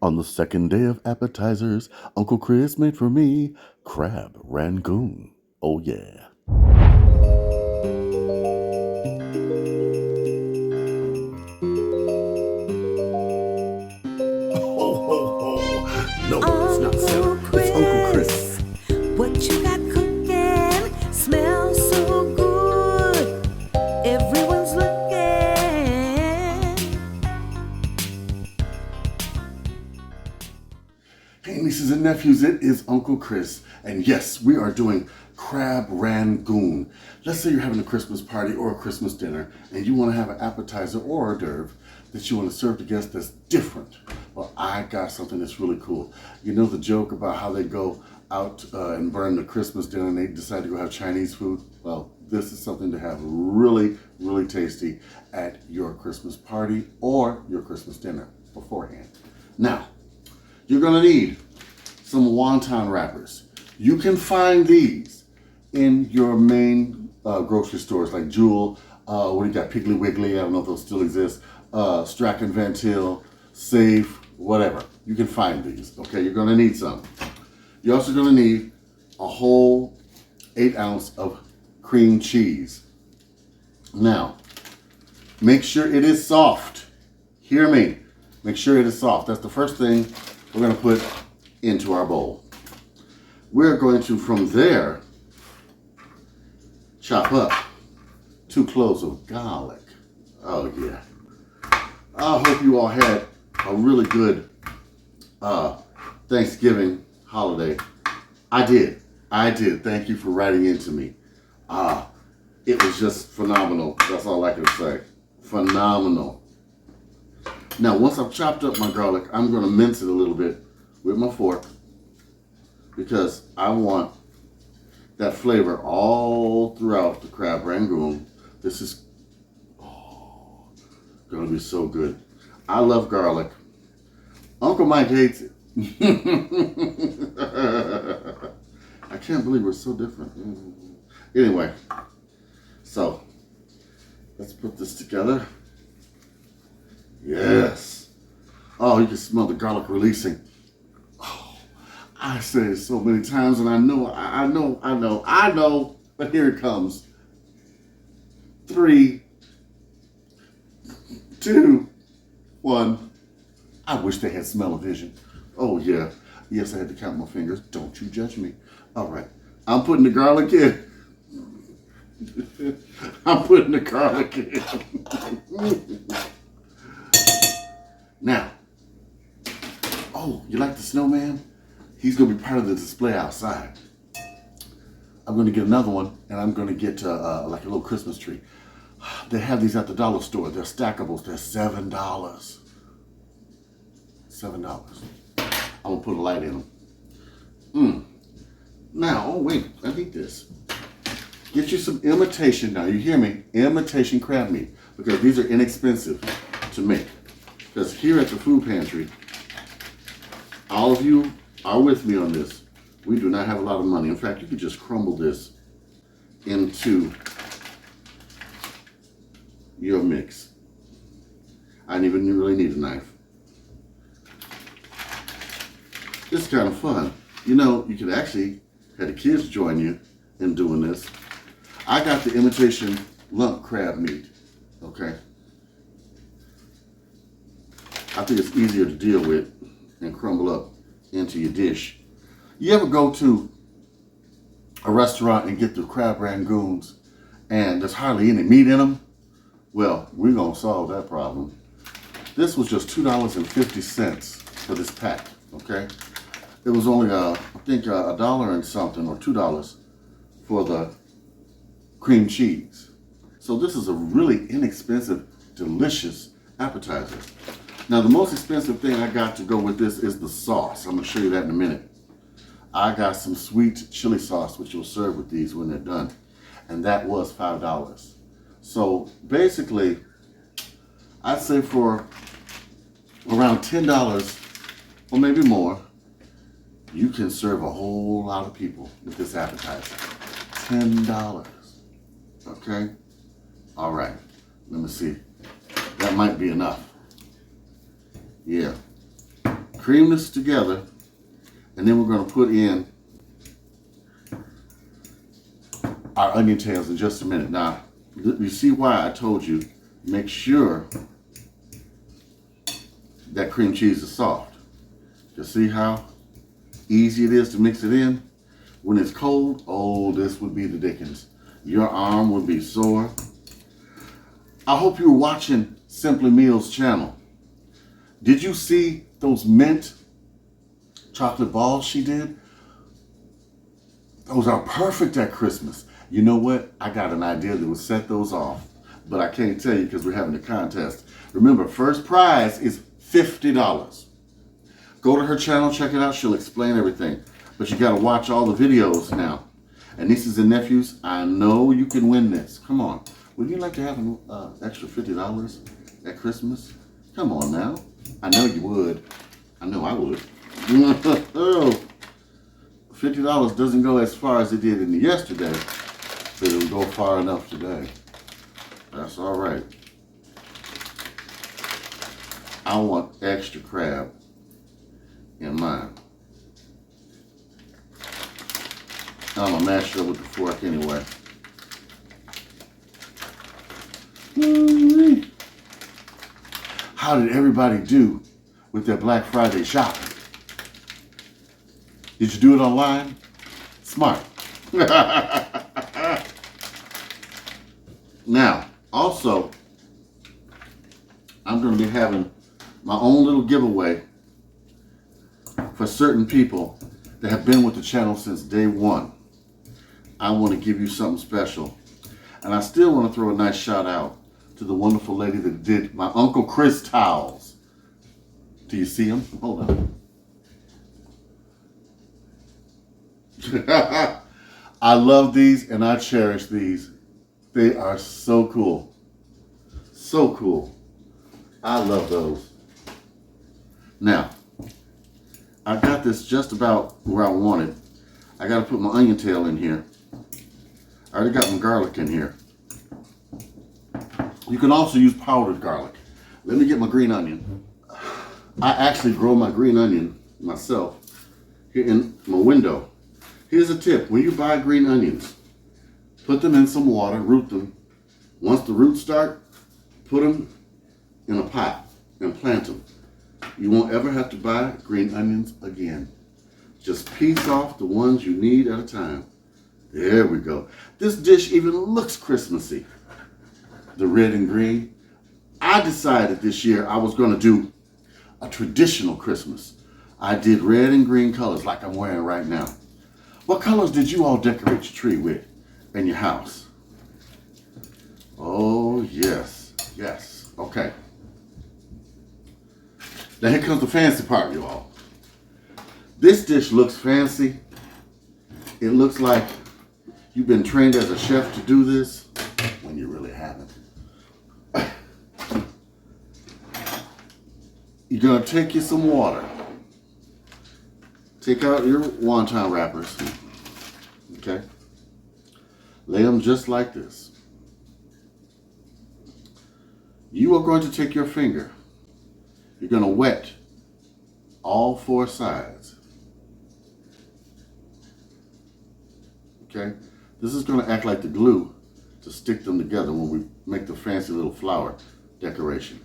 On the second day of appetizers, Uncle Chris made for me crab rangoon. Oh yeah. Ho ho ho! No, it's not Santa. It's Uncle Chris. What you got cooking smells so good. Everyone's looking. Hey nieces and nephews, it is Uncle Chris. And yes, we are doing crab rangoon. Let's say you're having a Christmas party or a Christmas dinner and you want to have an appetizer or hors d'oeuvre that you want to serve to guests that's different. Well, I got something that's really cool. You know the joke about how they go out and burn the Christmas dinner and they decide to go have Chinese food? Well, this is something to have really, really tasty at your Christmas party or your Christmas dinner beforehand. Now, you're gonna need some wonton wrappers. You can find these in your main grocery stores like Jewel, what do you got, Piggly Wiggly, I don't know if those still exist, Strachan Van Til, Safe, whatever. You can find these, okay? You're gonna need some. You're also gonna need a whole 8 ounce of cream cheese. Now, make sure it is soft. Hear me, make sure it is soft. That's the first thing we're gonna put into our bowl. We're going to, from there, chop up 2 cloves of garlic. Oh yeah. I hope you all had a really good Thanksgiving holiday. I did. Thank you for writing into me. It was just phenomenal. That's all I can say. Phenomenal. Now, once I've chopped up my garlic, I'm going to mince it a little bit with my fork because I want that flavor all throughout the crab rangoon. This is going to be so good. I love garlic. Uncle Mike hates it. I can't believe we're so different. Anyway, so let's put this together. Yes. Oh, you can smell the garlic releasing. Oh, I said it so many times, and I know, but here it comes. 3, 2, 1. I wish they had smell-o-vision. Oh yeah. Yes, I had to count my fingers. Don't you judge me. All right. I'm putting the garlic in. I'm putting the garlic in. Now, oh, you like the snowman? He's going to be part of the display outside. I'm going to get another one, and I'm going to get like a little Christmas tree. They have these at the dollar store. They're stackables. They're $7. $7. I'm going to put a light in them. Now, oh wait, I need this. Get you some imitation, now you hear me, imitation crab meat, because these are inexpensive to make. Because here at the food pantry, all of you are with me on this. We do not have a lot of money. In fact, you could just crumble this into your mix. I didn't even really need a knife. It's kind of fun. You know, you could actually have the kids join you in doing this. I got the imitation lump crab meat, okay? I think it's easier to deal with and crumble up into your dish. You ever go to a restaurant and get the crab rangoons and there's hardly any meat in them? Well, we're gonna solve that problem. This was just $2.50 for this pack, okay? It was only, I think, $1 and something, or $2 for the cream cheese. So this is a really inexpensive, delicious appetizer. Now, the most expensive thing I got to go with this is the sauce. I'm gonna show you that in a minute. I got some sweet chili sauce, which you'll serve with these when they're done. And that was $5. So basically, I'd say for around $10, or maybe more, you can serve a whole lot of people with this appetizer. $10. Okay? All right. Let me see. That might be enough. Yeah. cream this together, and then we're going to put in our onion tails in just a minute. Now, you see why I told you, make sure that cream cheese is soft. You see how easy it is to mix it in? When it's cold, oh, this would be the dickens. Your arm would be sore. I hope you're watching Simply Meals channel. Did you see those mint chocolate balls she did? Those are perfect at Christmas. You know what? I got an idea that would set those off, but I can't tell you because we're having a contest. Remember, first prize is $50. Go to her channel, check it out. She'll explain everything. But you got to watch all the videos now. And nieces and nephews, I know you can win this. Come on. Would you like to have an extra $50 at Christmas? Come on now. I know you would. I know I would. $50 doesn't go as far as it did in the yesterday, but it'll go far enough today. That's all right. I want extra crab in mine. I'm gonna mash it up with the fork anyway. How did everybody do with their Black Friday shopping? Did you do it online? Smart. Now, also, I'm going to be having my own little giveaway for certain people that have been with the channel since day one. I want to give you something special. And I still want to throw a nice shout out to the wonderful lady that did my Uncle Chris towels. Do you see them? Hold on. I love these and I cherish these. They are so cool. So cool. I love those. Now, I got this just about where I want it. I got to put my onion tail in here. I already got my garlic in here. You can also use powdered garlic. Let me get my green onion. I actually grow my green onion myself here in my window. Here's a tip. When you buy green onions, put them in some water, root them. Once the roots start, put them in a pot and plant them. You won't ever have to buy green onions again. Just piece off the ones you need at a time. There we go. This dish even looks Christmassy. The red and green. I decided this year I was going to do a traditional Christmas. I did red and green colors like I'm wearing right now. What colors did you all decorate your tree with in your house? Oh, yes. Yes. Okay. Now here comes the fancy part, you all. This dish looks fancy. It looks like you've been trained as a chef to do this when you really haven't. You're going to take you some water. Take out your wonton wrappers. Okay? Lay them just like this. You are going to take your finger. You're going to wet all four sides. Okay? This is going to act like the glue to stick them together when we make the fancy little flower decoration.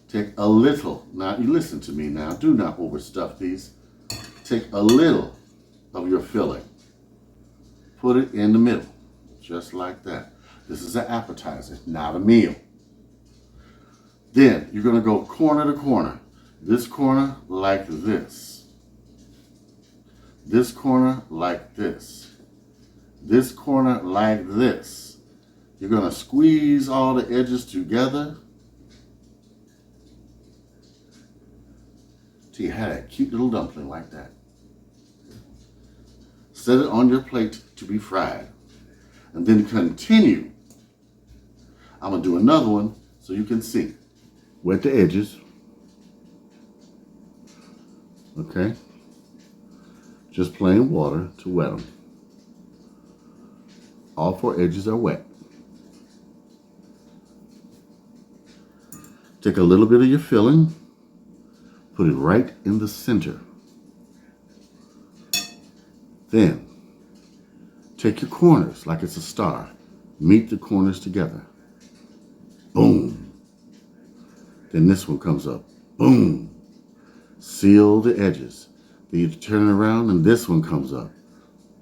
Take a little, now you listen to me now, do not overstuff these. Take a little of your filling. Put it in the middle, just like that. This is an appetizer, not a meal. Then you're going to go corner to corner. This corner like this. This corner like this. This corner like this. You're going to squeeze all the edges together till you have that cute little dumpling like that. Set it on your plate to be fried. And then continue. I'm going to do another one so you can see. Wet the edges. Okay. Just plain water to wet them. All four edges are wet. Take a little bit of your filling. Put it right in the center. Then, take your corners like it's a star. Meet the corners together. Boom. Then this one comes up. Boom. Seal the edges. Then you turn it around and this one comes up.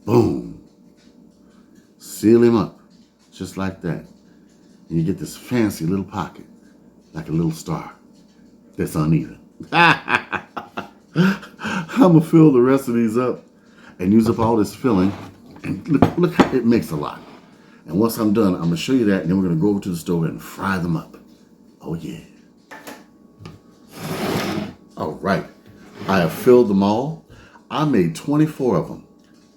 Boom. Seal him up. Just like that. And you get this fancy little pocket. Like a little star. That's uneven. I'm going to fill the rest of these up and use up all this filling. And look how it makes a lot. And once I'm done, I'm going to show you that, and then we're going to go over to the stove and fry them up. Oh, yeah. All right. I have filled them all. I made 24 of them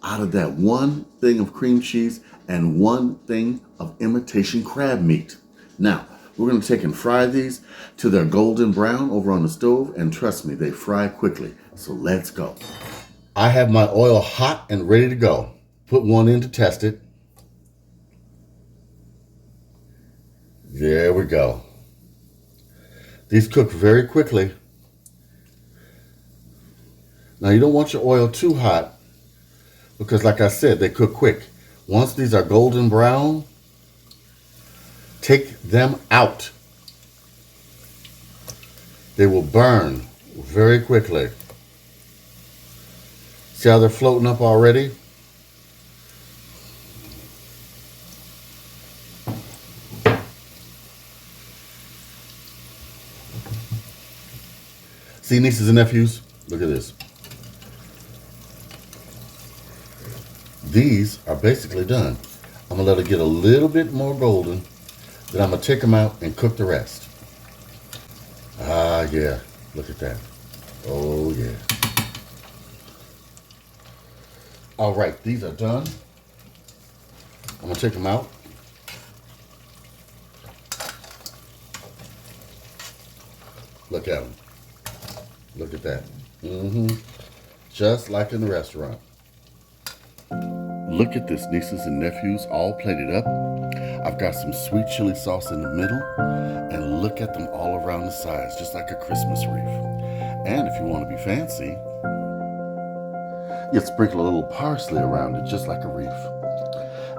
out of that one thing of cream cheese and one thing of imitation crab meat. Now, we're going to take and fry these till they're golden brown over on the stove, and trust me, they fry quickly. So let's go. I have my oil hot and ready to go. Put one in to test it. There we go. These cook very quickly. Now you don't want your oil too hot because like I said, they cook quick. Once these are golden brown, take them out. They will burn very quickly. See how they're floating up already? See, nieces and nephews, look at this. These are basically done. I'm gonna let it get a little bit more golden. Then I'm gonna take them out and cook the rest. Ah, yeah, look at that. Oh, yeah. All right, these are done. I'm gonna take them out. Look at them. Look at that. Just like in the restaurant. Look at this, nieces and nephews, all plated up. I've got some sweet chili sauce in the middle, and look at them all around the sides, just like a Christmas wreath. And if you want to be fancy, you sprinkle a little parsley around it, just like a wreath.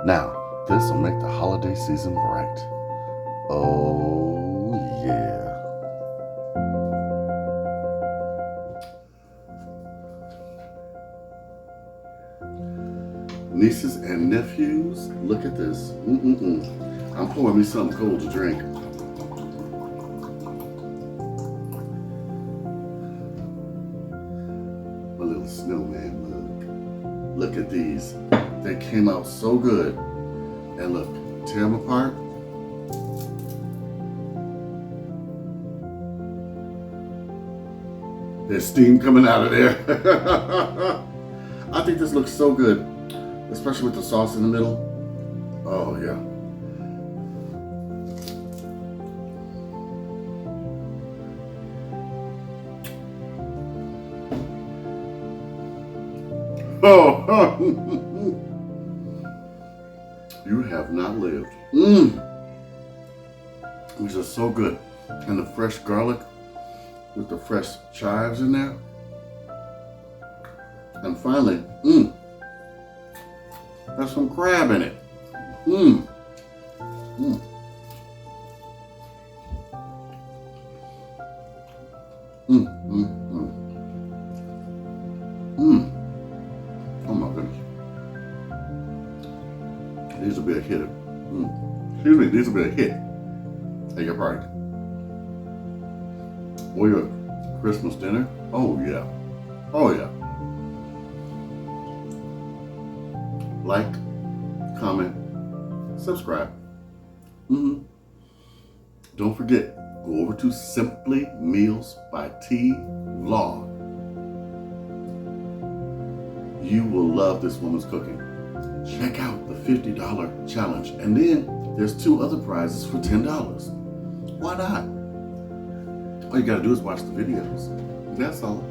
Now, this will make the holiday season bright. Oh, yeah. Nieces and nephews, look at this. I'm pouring me something cold to drink. My little snowman mug. Look at these. They came out so good. And look, tear them apart. There's steam coming out of there. I think this looks so good. Especially with the sauce in the middle. Oh, yeah. Oh, you have not lived. These are so good. And the fresh garlic with the fresh chives in there. And finally, there's some crab in it. Oh my goodness. These will be a hit. Excuse me, these will be a hit at your party. Or your Christmas dinner. Oh yeah. Oh yeah. Like, comment, subscribe. Don't forget, go over to Simply Meals by T Vlog. You will love this woman's cooking. Check out the $50 challenge. And then there's 2 other prizes for $10. Why not? All you gotta do is watch the videos. That's all.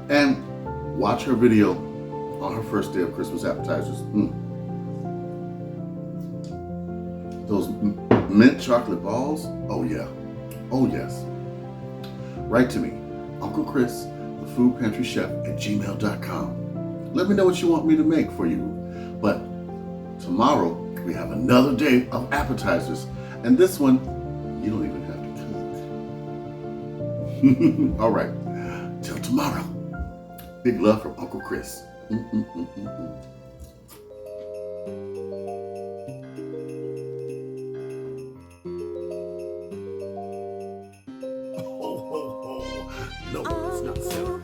And watch her video on her first day of Christmas appetizers. Those mint chocolate balls, oh yeah, oh yes. Write to me Uncle Chris, the Food Pantry Chef at gmail.com. Let me know what you want me to make for you. But tomorrow, we have another day of appetizers. And this one, you don't even have to cook. All right, till tomorrow. Big love from Uncle Chris. Ho, ho, ho. No, it's not 7